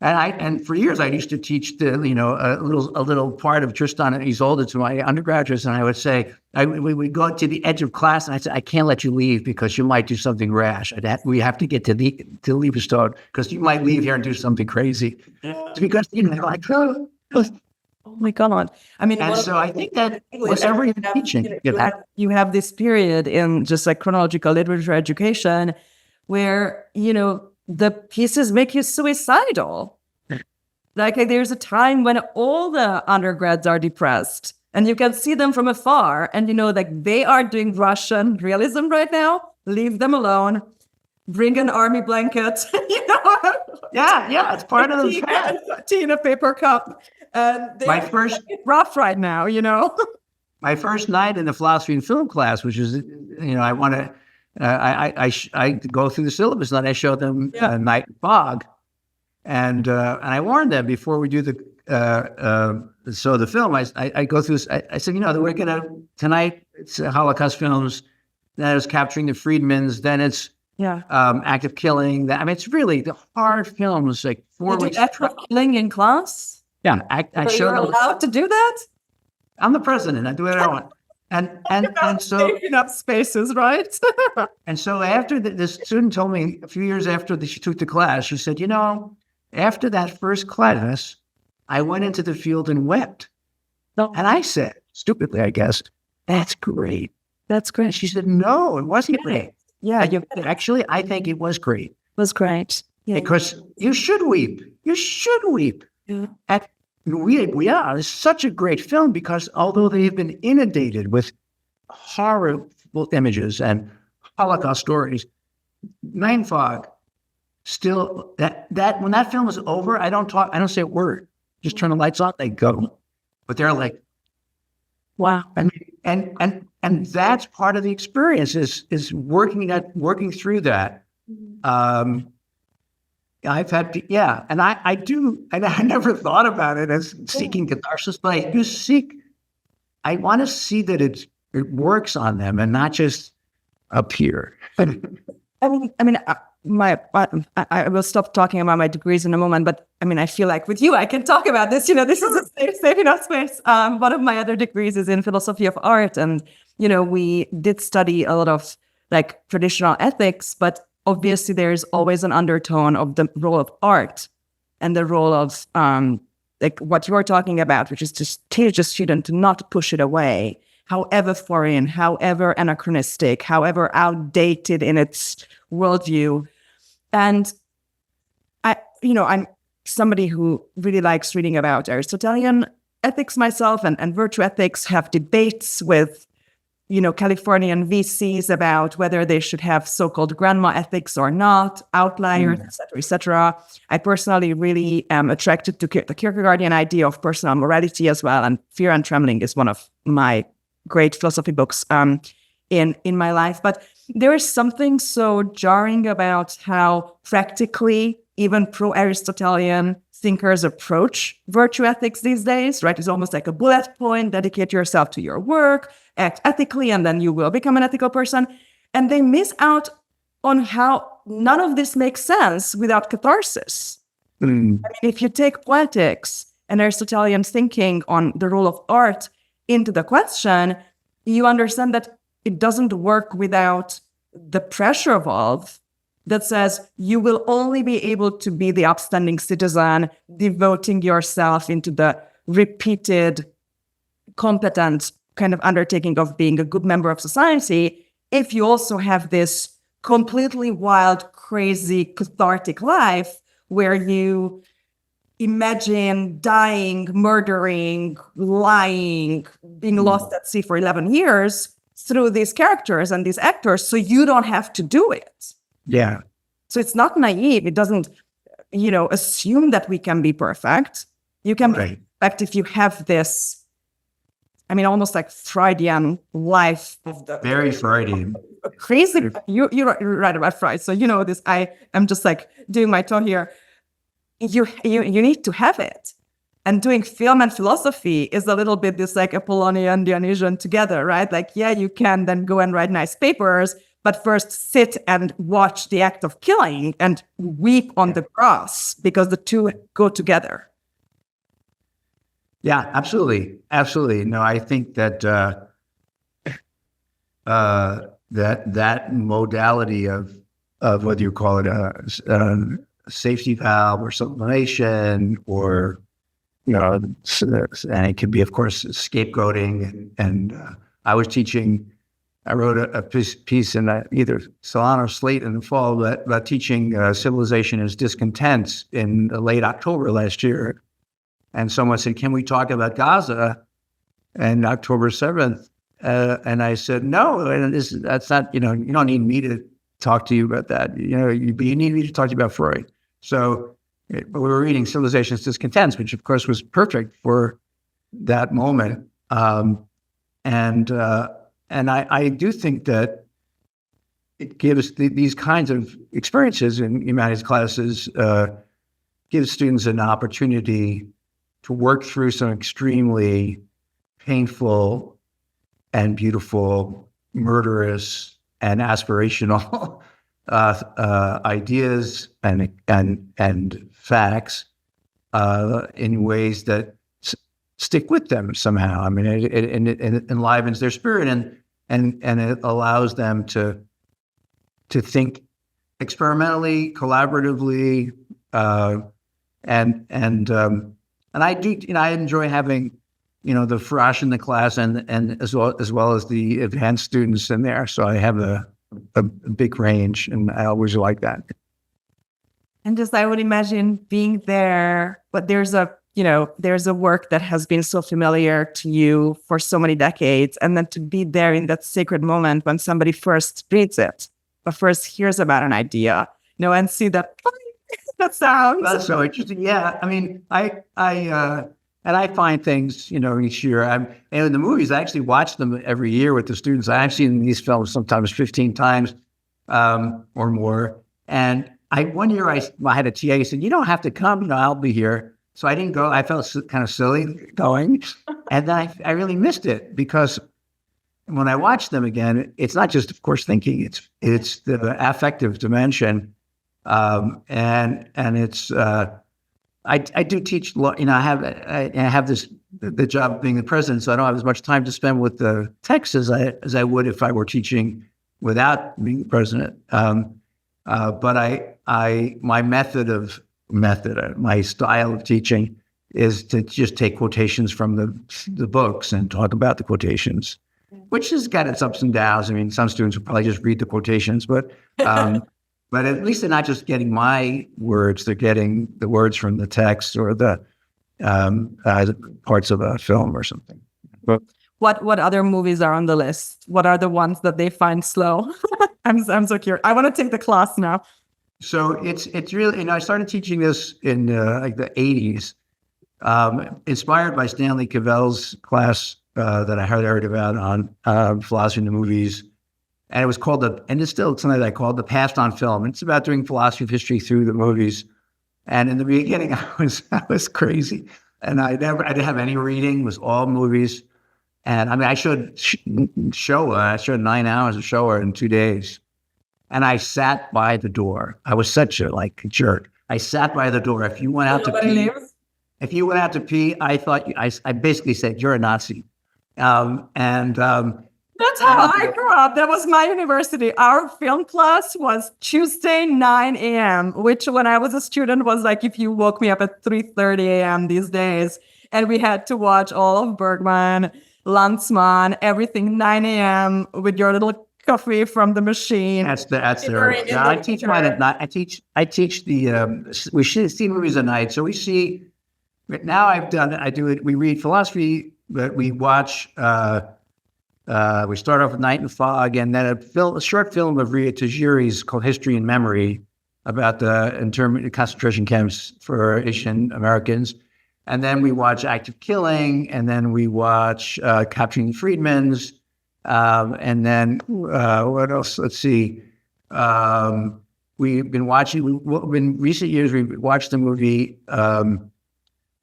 [SPEAKER 2] And for years I used to teach a little part of Tristan and Isolde to my undergraduates, and I would say we would go to the edge of class, and I said, I can't let you leave because you might do something rash. We have to get to Liebestod because you might leave here and do something crazy. It's because like.
[SPEAKER 1] Oh my God. I mean,
[SPEAKER 2] and so I think that whatever you're teaching,
[SPEAKER 1] you have this period in just like chronological literature education where, the pieces make you suicidal. Like there's a time when all the undergrads are depressed and you can see them from afar and, like they are doing Russian realism right now. Leave them alone. Bring an army blanket,
[SPEAKER 2] Yeah, it's part of the fact.
[SPEAKER 1] Tea in a paper cup.
[SPEAKER 2] My first
[SPEAKER 1] rough right now,
[SPEAKER 2] My first night in the philosophy and film class, which is, I want to, I go through the syllabus and I show them Night and Fog, and I warned them before we do the film. I go through this. I said, we're gonna tonight. It's Holocaust films. Then it's Capturing the Freedmans. Then it's Act of Killing. It's really the hard films. Like 4 weeks.
[SPEAKER 1] Act of Killing in class.
[SPEAKER 2] Yeah, I show them.
[SPEAKER 1] Allowed to do that?
[SPEAKER 2] I'm the president. I do whatever I want. And so
[SPEAKER 1] taking up spaces, right?
[SPEAKER 2] And so after this student told me a few years after she took the class, she said, after that first class, I went into the field and wept.
[SPEAKER 1] No.
[SPEAKER 2] And I said, stupidly, I guess, that's great.
[SPEAKER 1] That's great.
[SPEAKER 2] And she said, no, it wasn't great.
[SPEAKER 1] Yeah,
[SPEAKER 2] actually, I think it was great.
[SPEAKER 1] It was great. Yeah.
[SPEAKER 2] Because you should weep. You should weep.
[SPEAKER 1] Yeah.
[SPEAKER 2] We are. It's such a great film because although they've been inundated with horrible images and Holocaust stories, Night and Fog, still that when that film is over, I don't say a word. Just turn the lights on, they go. But they're like,
[SPEAKER 1] wow.
[SPEAKER 2] And that's part of the experience is working through that. I've had, and I do, and I never thought about it as seeking catharsis, but I want to see that it works on them and not just up here.
[SPEAKER 1] I will stop talking about my degrees in a moment, but I feel like with you, I can talk about this. This is a safe enough space. One of my other degrees is in philosophy of art, and we did study a lot of like traditional ethics, but obviously, there's always an undertone of the role of art and the role of like what you're talking about, which is to teach a student to not push it away, however foreign, however anachronistic, however outdated in its worldview. And I'm somebody who really likes reading about Aristotelian ethics myself, and virtue ethics, have debates with Californian VCs about whether they should have so-called grandma ethics or not, outliers, et cetera, et cetera. I personally really am attracted to the Kierkegaardian idea of personal morality as well, and Fear and Trembling is one of my great philosophy books in my life. But there is something so jarring about how practically even pro-Aristotelian thinkers approach virtue ethics these days, right? It's almost like a bullet point: dedicate yourself to your work, act ethically, and then you will become an ethical person. And they miss out on how none of this makes sense without catharsis. If you take poetics and Aristotelian thinking on the role of art into the question, you understand that it doesn't work without the pressure valve that says you will only be able to be the upstanding citizen, devoting yourself into the repeated, competent kind of undertaking of being a good member of society, if you also have this completely wild, crazy, cathartic life where you imagine dying, murdering, lying, being lost at sea for 11 years through these characters and these actors, so you don't have to do it.
[SPEAKER 2] Yeah.
[SPEAKER 1] So it's not naive. It doesn't, assume that we can be perfect. You can be perfect if you have this, almost like Freudian life of the
[SPEAKER 2] very Freudian.
[SPEAKER 1] Crazy. You're right about Freud. So this. I am just like doing my talk here. You need to have it. And doing film and philosophy is a little bit this like Apollonian, Dionysian together, right? Like, yeah, you can then go and write nice papers, but first sit and watch the act of killing and weep on the cross, because the two go together.
[SPEAKER 2] Yeah, absolutely. Absolutely. No, I think that that modality of whether you call it a safety valve or sublimation, or and it could be, of course, scapegoating. And I wrote a piece in either Salon or Slate in the fall about teaching civilization as discontent in late October last year. And someone said, "Can we talk about Gaza?" And October 7th. And I said, "No, and that's not, you don't need me to talk to you about that. You need me to talk to you about Freud." So we were reading Civilization's Discontents, which of course was perfect for that moment. And I do think that it gives these kinds of experiences in humanities classes, gives students an opportunity to work through some extremely painful and beautiful, murderous and aspirational ideas and facts in ways that stick with them somehow. I mean, it enlivens their spirit, and it allows them to think experimentally, collaboratively, and I do. I enjoy having the frosh in the class, and as well as the advanced students in there. So I have a big range, and I always like that.
[SPEAKER 1] And just, I would imagine being there, but there's a work that has been so familiar to you for so many decades, and then to be there in that sacred moment when somebody first reads it, but first hears about an idea, and see that that sounds.
[SPEAKER 2] That's so interesting. Yeah, I mean, and I find things, each year. And in the movies, I actually watch them every year with the students. I've seen these films sometimes 15 times or more. And one year I had a TA who said, "You don't have to come, I'll be here." So I didn't go. I felt kind of silly going. And then I really missed it, because when I watch them again, it's not just, of course, thinking, it's the affective dimension. And it's, I do teach, I have the job of being the president, so I don't have as much time to spend with the text as I would if I were teaching without being the president. But my style of teaching is to just take quotations from the books and talk about the quotations, which has got its ups and downs. I mean, some students will probably just read the quotations, but at least they're not just getting my words; they're getting the words from the text or the parts of a film or something. But
[SPEAKER 1] what other movies are on the list? What are the ones that they find slow? I'm so curious. I want to take the class now.
[SPEAKER 2] So it's really, I started teaching this in like the 80s, inspired by Stanley Cavell's class that I heard about on philosophy in the movies. And it was called and it's still something that I called The Past on Film. It's about doing philosophy of history through the movies. And in the beginning, I was crazy, and I didn't have any reading. It was all movies. And I mean, I showed Showa. I showed 9 hours of Showa in 2 days. And I sat by the door. I was such a jerk. I sat by the door. If you went out to pee, I thought I basically said, "You're a Nazi."
[SPEAKER 1] That's how I grew up. That was my university. Our film class was Tuesday, 9 a.m., which when I was a student was like if you woke me up at 3:30 a.m. these days. And we had to watch all of Bergman, Lanzmann, everything 9 a.m. with your little coffee from the machine.
[SPEAKER 2] That's their. Yeah, I teach mine at night. I teach the. We should see movies at night, so we see. Now I've done it. I do it. We read philosophy, but we watch. We start off with Night and Fog, and then a short film of Ria Tajiri's called History and Memory about the internment concentration camps for Asian Americans. And then we watch Act of Killing, and then we watch Capturing the Freedmans. And then what else? Let's see. We've been watching, in recent years, we've watched a movie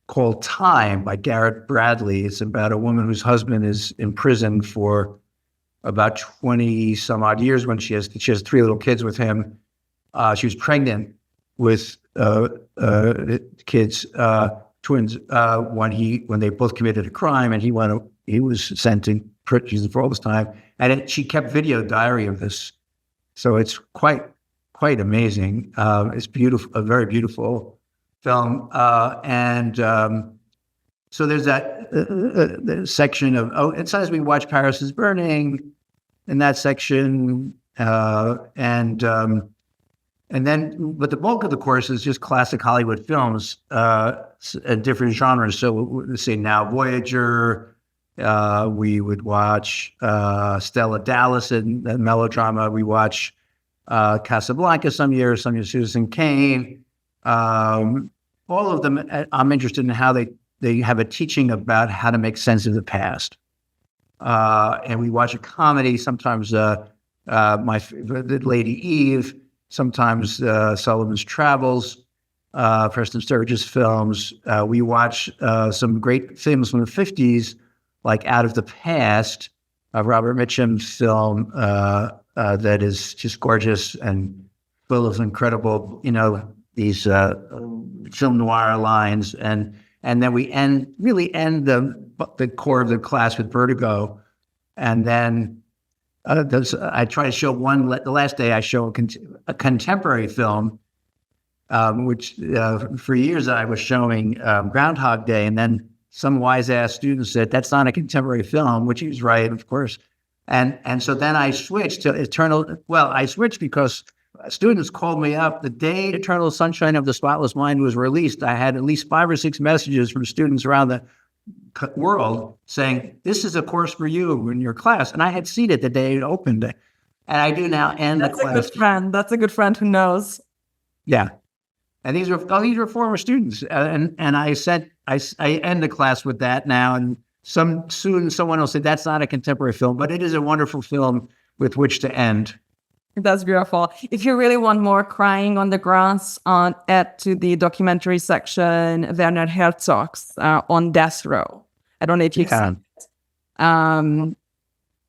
[SPEAKER 2] called Time by Garrett Bradley. It's about a woman whose husband is imprisoned for about 20 some odd years when she has 3 little kids with him. She was pregnant with kids, twins, when they both committed a crime, and he was sent to prison for all this time. And she kept video diary of this, so it's quite amazing. It's beautiful, a very beautiful film, and so there's that the section of and sometimes we watch Paris is Burning in that section, and then, but the bulk of the course is just classic Hollywood films, different genres. So, say now Voyager, we would watch Stella Dallas in melodrama. We watch Casablanca some years Citizen Kane. All of them, I'm interested in how they have a teaching about how to make sense of the past. And we watch a comedy, sometimes my favorite, Lady Eve, sometimes Sullivan's Travels, Preston Sturges films. We watch some great films from the 50s, like Out of the Past, Robert Mitchum's film that is just gorgeous and full of incredible, these film noir lines. And then we really end the core of the class with Vertigo. And then I try to show the last day I show a contemporary film, which for years I was showing Groundhog Day. And then some wise-ass student said, that's not a contemporary film, which he was right, of course. And so then I switched to I switched because students called me up the day Eternal Sunshine of the Spotless Mind was released. I had at least 5 or 6 messages from students around the world saying, this is a course for you in your class. And I had seen it the day it opened. And I do now end the class.
[SPEAKER 1] That's a good friend. That's a good friend who knows.
[SPEAKER 2] Yeah. And these are former students. And I end the class with that now. And someone will say, that's not a contemporary film, but it is a wonderful film with which to end.
[SPEAKER 1] That's beautiful. If you really want more crying on the grass, add to the documentary section Werner Herzog's On Death Row. I don't know if you can.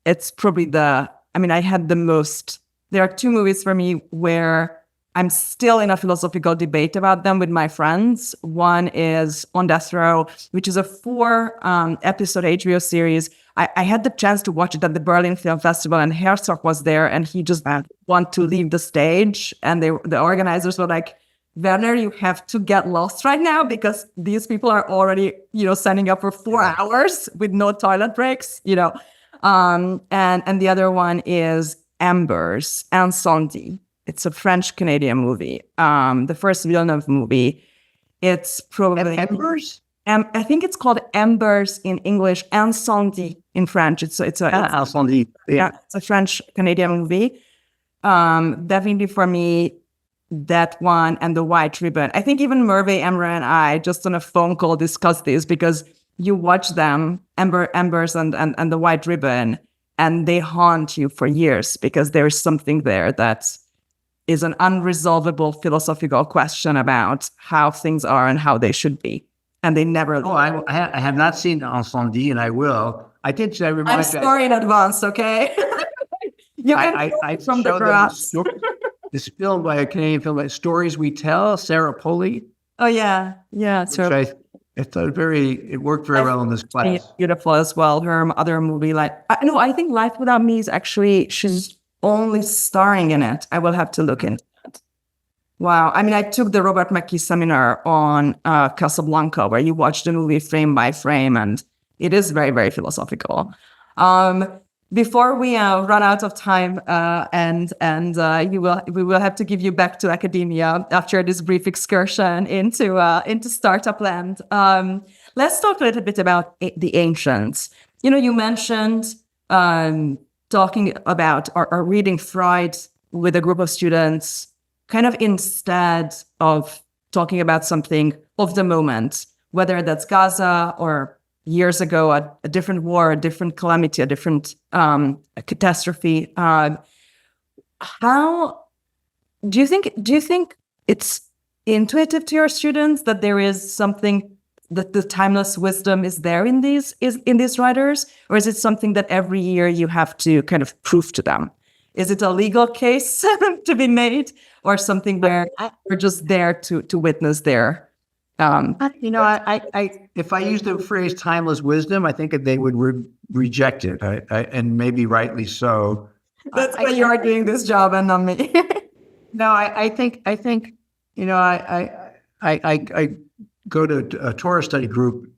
[SPEAKER 1] It's probably I had the most. There are 2 movies for me where I'm still in a philosophical debate about them with my friends. One is On Death Row, which is a 4-episode HBO series. I had the chance to watch it at the Berlin Film Festival, and Herzog was there, and he just wanted to leave the stage. And the organizers were like, Werner, you have to get lost right now because these people are already, signing up for 4 hours with no toilet breaks, And the other one is Embers, Incendie. It's a French-Canadian movie, the first Villeneuve movie. It's probably...
[SPEAKER 2] Embers?
[SPEAKER 1] I think it's called Embers in English, Incendie in French.
[SPEAKER 2] Incendie.
[SPEAKER 1] Yeah, it's a French-Canadian movie. Definitely for me, that one and The White Ribbon. I think even Merve, Emre, and I just on a phone call discussed this because you watch them, Embers and The White Ribbon, and they haunt you for years because there's something there that is an unresolvable philosophical question about how things are and how they should be. And they never...
[SPEAKER 2] Oh, I have not seen Incendie, and I will.
[SPEAKER 1] I'm sorry in advance, okay?
[SPEAKER 2] I from the grass. This film by a Canadian film, Stories We Tell, Sarah Polley.
[SPEAKER 1] Oh, yeah. Yeah.
[SPEAKER 2] I thought it worked very well in this class.
[SPEAKER 1] Beautiful as well. Her other movie, I think Life Without Me is actually, she's only starring in it. I will have to look into it. Wow. I took the Robert McKee seminar on Casablanca, where you watch the movie frame by frame, and it is very, very philosophical. Before we run out of time, we will have to give you back to academia after this brief excursion into startup land. Let's talk a little bit about the ancients. You mentioned talking about or reading Freud with a group of students, kind of instead of talking about something of the moment, whether that's Gaza or years ago, a different war, a different calamity, a different catastrophe. How do you think it's intuitive to your students that there is something the timeless wisdom is there in these writers, or is it something that every year you have to kind of prove to them? Is it a legal case to be made, or something where we're just there to witness their?
[SPEAKER 2] If I use the phrase "timeless wisdom," I think that they would reject it, and maybe rightly so.
[SPEAKER 1] That's why you are doing this job and not me.
[SPEAKER 2] No, I think I go to a Torah study group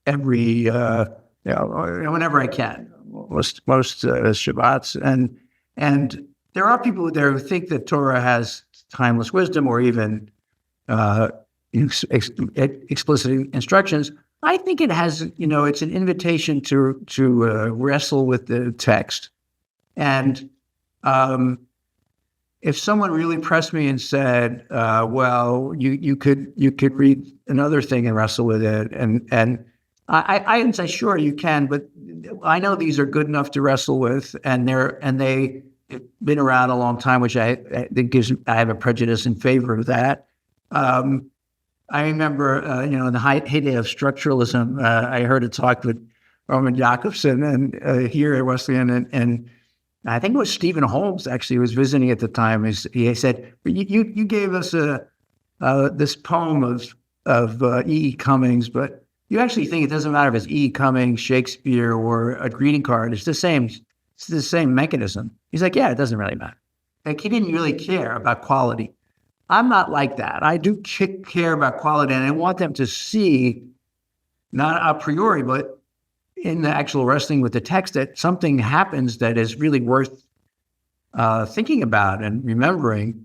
[SPEAKER 2] every whenever I can, most Shabbats, and there are people there who think that Torah has timeless wisdom or even explicit instructions. I think it has, it's an invitation to wrestle with the text. And if someone really pressed me and said, well, you could read another thing and wrestle with it, and I'd say, sure, you can, but I know these are good enough to wrestle with, and they've been around a long time, which I think I have a prejudice in favor of that. I remember, in the heyday of structuralism, I heard a talk with Roman Jakobson and here at Wesleyan, and I think it was Stephen Holmes actually was visiting at the time. He said, "You gave us this poem of E. Cummings, but you actually think it doesn't matter if it's E. Cummings, Shakespeare, or a greeting card. It's the same. It's the same mechanism." He's like, "Yeah, it doesn't really matter." Like, he didn't really care about quality. I'm not like that. I do care about quality, and I want them to see, not a priori, but in the actual wrestling with the text, that something happens that is really worth thinking about and remembering.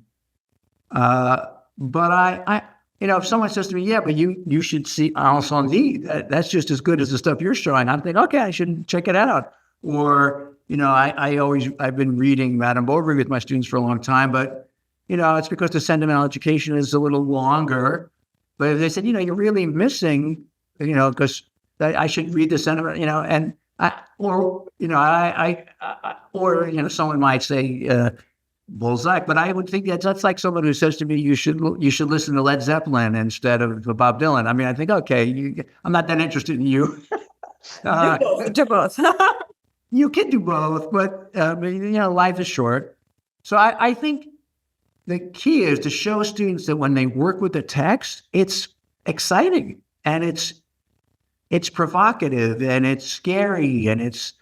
[SPEAKER 2] But I if someone says to me, "Yeah, but you should see Ensemble, that's just as good as the stuff you're showing," I'm thinking, okay, I should check it out. Or, I've been reading Madame Bovary with my students for a long time, but it's because the sentimental education is a little longer. But if they said, you're really missing, because I should read the sentiment, someone might say Balzac, but I would think that's like someone who says to me, you should listen to Led Zeppelin instead of Bob Dylan. I mean, I think, okay, I'm not that interested in you.
[SPEAKER 1] Do both.
[SPEAKER 2] You can do both, but life is short. So I think the key is to show students that when they work with the text, it's exciting and it's provocative and it's scary and it's,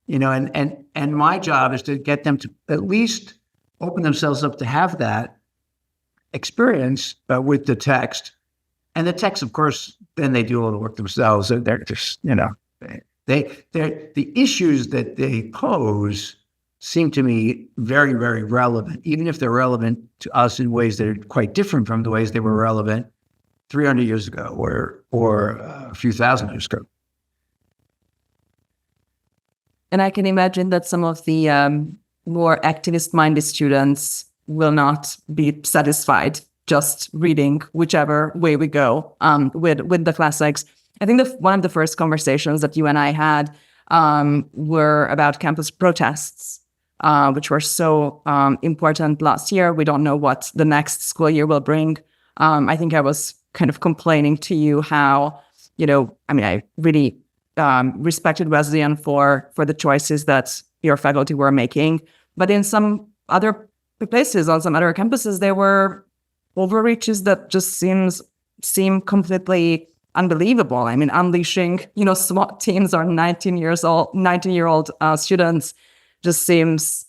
[SPEAKER 2] and my job is to get them to at least open themselves up to have that experience with the text. And the text, of course, then they do all the work themselves. They're just, the issues that they pose seem to me very, very relevant, even if they're relevant to us in ways that are quite different from the ways they were relevant 300 years ago or a few thousand years ago.
[SPEAKER 1] And I can imagine that some of the more activist-minded students will not be satisfied just reading whichever way we go with the classics. I think one of the first conversations that you and I had were about campus protests, which were so important last year. We don't know what the next school year will bring. I think I was kind of complaining to you how, I really respected Wesleyan for the choices that your faculty were making. But in some other places, on some other campuses, there were overreaches that just seem completely unbelievable. I mean, unleashing, SWAT teams on 19-year-old students just seems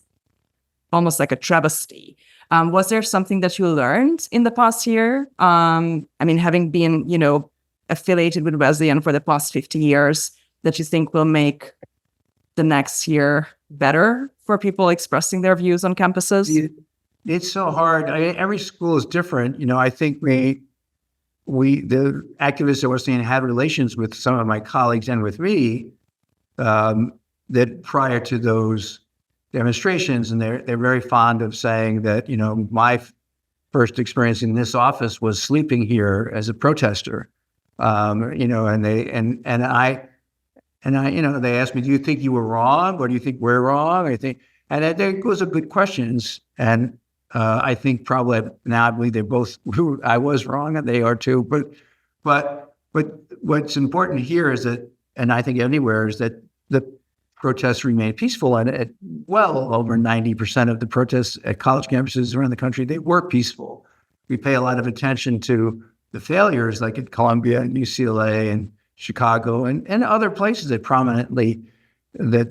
[SPEAKER 1] almost like a travesty. Was there something that you learned in the past year? Having been, affiliated with Wesleyan for the past 50 years, that you think will make the next year better for people expressing their views on campuses?
[SPEAKER 2] It's so hard. Every school is different. I think the activists at Wesleyan had relations with some of my colleagues and with me that prior to those demonstrations, and they're very fond of saying that, my first experience in this office was sleeping here as a protester. They asked me, "Do you think you were wrong, or do you think we're wrong?" Those are good questions. And I think probably now I believe I was wrong and they are too. But But what's important here is that, and I think anywhere, is that the protests remain peaceful. And at well over 90% of the protests at college campuses around the country, they were peaceful. We pay a lot of attention to the failures, like at Columbia and UCLA and Chicago and other places that prominently that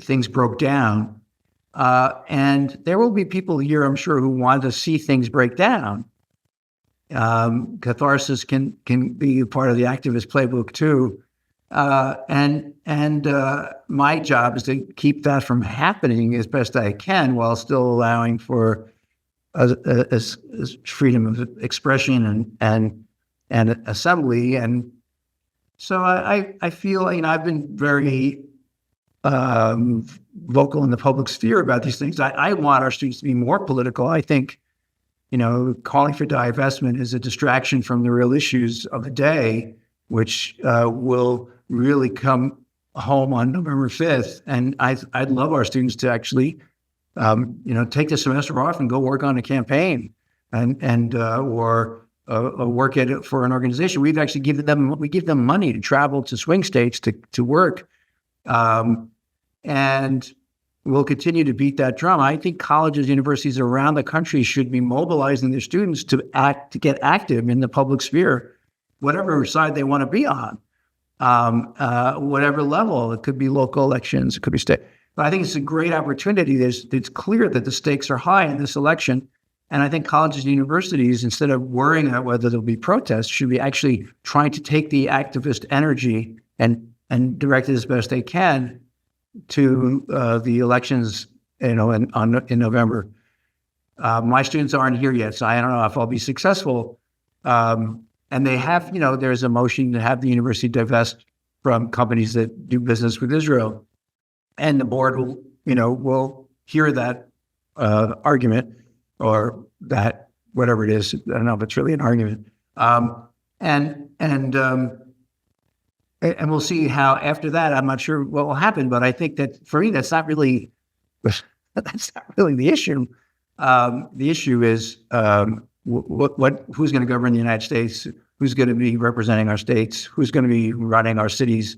[SPEAKER 2] things broke down. And there will be people here, I'm sure, who want to see things break down. Catharsis can be a part of the activist playbook too. And my job is to keep that from happening as best I can, while still allowing for as freedom of expression and assembly. And so I feel, I've been very vocal in the public sphere about these things. I want our students to be more political. I think, calling for divestment is a distraction from the real issues of the day, which will really come home on November 5th. And I'd love our students to actually, take the semester off and go work on a campaign or work at it for an organization. We give them money to travel to swing states to work. And we'll continue to beat that drum. I think colleges, universities around the country should be mobilizing their students to get active in the public sphere, whatever side they want to be on, whatever level. It could be local elections, it could be state. But I think it's a great opportunity. It's clear that the stakes are high in this election. And I think colleges and universities, instead of worrying about whether there'll be protests, should be actually trying to take the activist energy and direct it as best they can to the elections, in November. My students aren't here yet, so I don't know if I'll be successful. And they have, there's a motion to have the university divest from companies that do business with Israel, and the board will hear that argument, or that whatever it is. I don't know if it's really an argument, and we'll see how after that. I'm not sure what will happen, but I think that for me, that's not really the issue. The issue is who's going to govern the United States, who's going to be representing our states, who's going to be running our cities,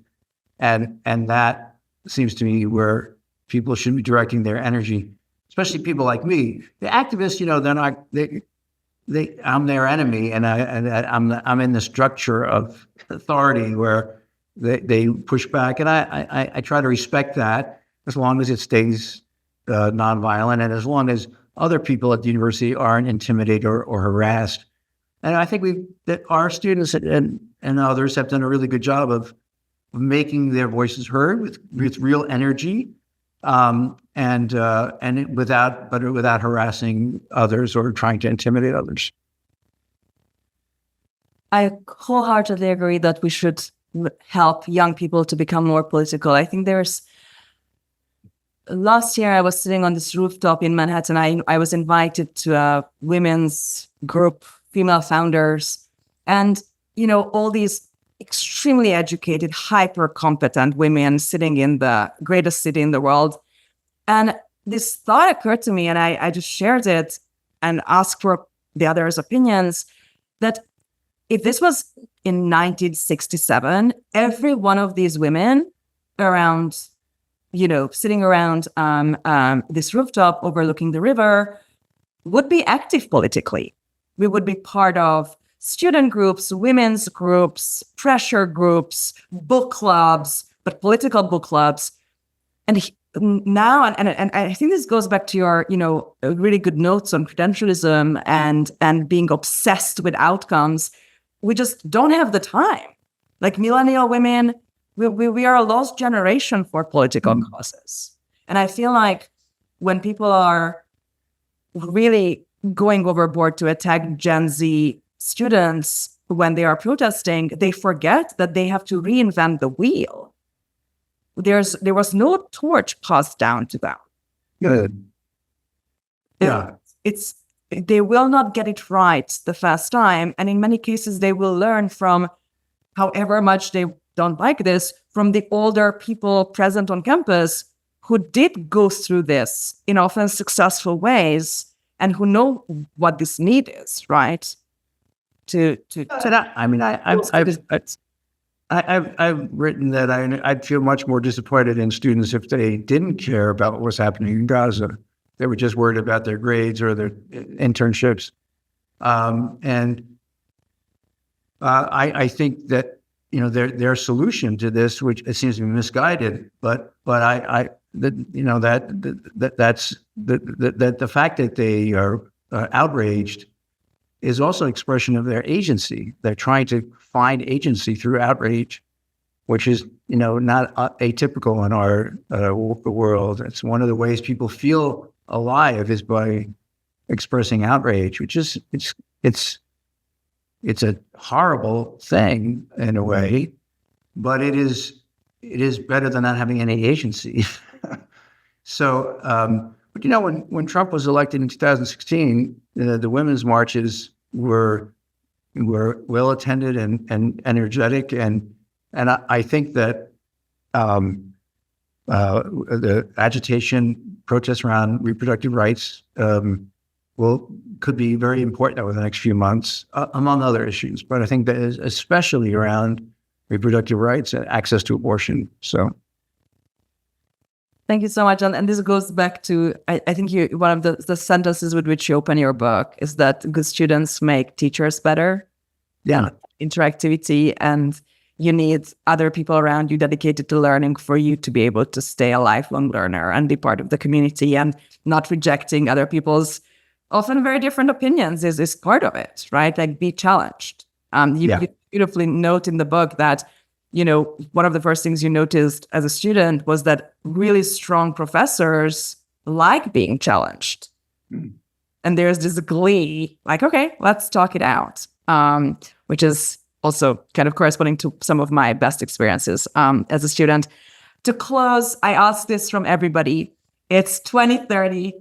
[SPEAKER 2] and that seems to me where people should be directing their energy, especially people like me. The activists, I'm their enemy, and I'm in the structure of authority where they push back, and I try to respect that as long as it stays nonviolent, and as long as other people at the university aren't intimidated or harassed. And I think that our students and others have done a really good job of making their voices heard with real energy, and without harassing others or trying to intimidate others.
[SPEAKER 1] I wholeheartedly agree that we should help young people to become more political. I think last year I was sitting on this rooftop in Manhattan. I was invited to a women's group, female founders, and all these extremely educated, hyper competent women sitting in the greatest city in the world. And this thought occurred to me, and I just shared it and asked for the others' opinions, that if this was in 1967, every one of these women around, sitting around this rooftop overlooking the river would be active politically. We would be part of student groups, women's groups, pressure groups, book clubs, but political book clubs. And now, and I think this goes back to your, really good notes on credentialism and being obsessed with outcomes. We just don't have the time. Like millennial women, we are a lost generation for political causes. And I feel like when people are really going overboard to attack Gen Z students when they are protesting, they forget that they have to reinvent the wheel. There was no torch passed down to them.
[SPEAKER 2] Good. Yeah.
[SPEAKER 1] They will not get it right the first time. And in many cases, they will learn from, however much they don't like this, from the older people present on campus who did go through this in often successful ways and who know what this need is, right?
[SPEAKER 2] I mean, I've written that I'd feel much more disappointed in students if they didn't care about what was happening in Gaza. They were just worried about their grades or their internships. I think that their solution to this, which it seems to be misguided, but the fact that they are outraged is also expression of their agency. They're trying to find agency through outrage, which is not atypical in our world. It's one of the ways people feel alive is by expressing outrage, which is it's a horrible thing in a way, but it is better than not having any agency. So, but when Trump was elected in 2016, the women's marches were well attended and energetic, and I think that the agitation, protests around reproductive rights could be very important over the next few months, among other issues. But I think that is especially around reproductive rights and access to abortion. So.
[SPEAKER 1] Thank you so much. And this goes back to, I think one of the sentences with which you open your book is that good students make teachers better.
[SPEAKER 2] Yeah.
[SPEAKER 1] Interactivity, and you need other people around you dedicated to learning for you to be able to stay a lifelong learner and be part of the community, and not rejecting other people's often very different opinions is part of it, right? Like, be challenged. You beautifully note in the book that one of the first things you noticed as a student was that really strong professors like being challenged. And there's this glee, like, okay, let's talk it out, which is also kind of corresponding to some of my best experiences as a student. To close, I ask this from everybody. It's 2030,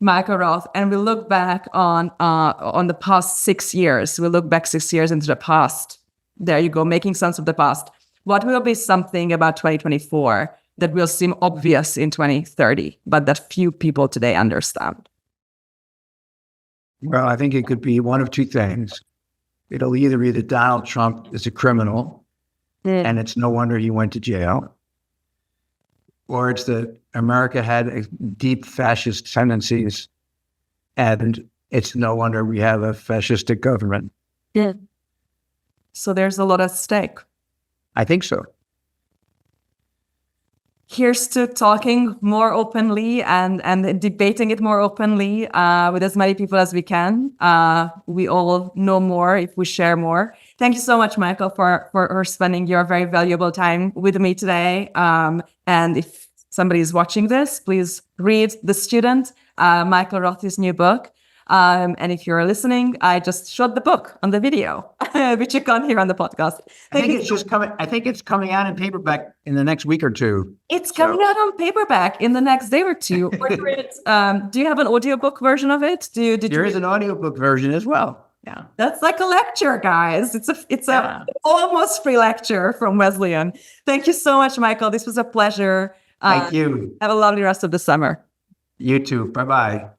[SPEAKER 1] Michael Roth, and we look back on the past 6 years. We look back 6 years into the past. There you go, making sense of the past. What will be something about 2024 that will seem obvious in 2030, but that few people today understand?
[SPEAKER 2] Well, I think it could be one of two things. It'll either be that Donald Trump is a criminal, and it's no wonder he went to jail, or it's that America had deep fascist tendencies, and it's no wonder we have a fascistic government.
[SPEAKER 1] Yeah. So there's a lot at stake.
[SPEAKER 2] I think so.
[SPEAKER 1] Here's to talking more openly and debating it more openly with as many people as we can. We all know more if we share more. Thank you so much, Michael, for spending your very valuable time with me today. And if somebody is watching this, please read The Student, Michael Roth's new book. And if you're listening, I just showed the book on the video, which you can't hear on the podcast.
[SPEAKER 2] I think it's coming out in paperback in the next week or two.
[SPEAKER 1] It's coming out on paperback in the next day or two. Do you have an audiobook version of it?
[SPEAKER 2] There is an audiobook version as well. Yeah.
[SPEAKER 1] That's like a lecture, guys. It's a almost free lecture from Wesleyan. Thank you so much, Michael. This was a pleasure.
[SPEAKER 2] Thank you.
[SPEAKER 1] Have a lovely rest of the summer.
[SPEAKER 2] You too. Bye-bye.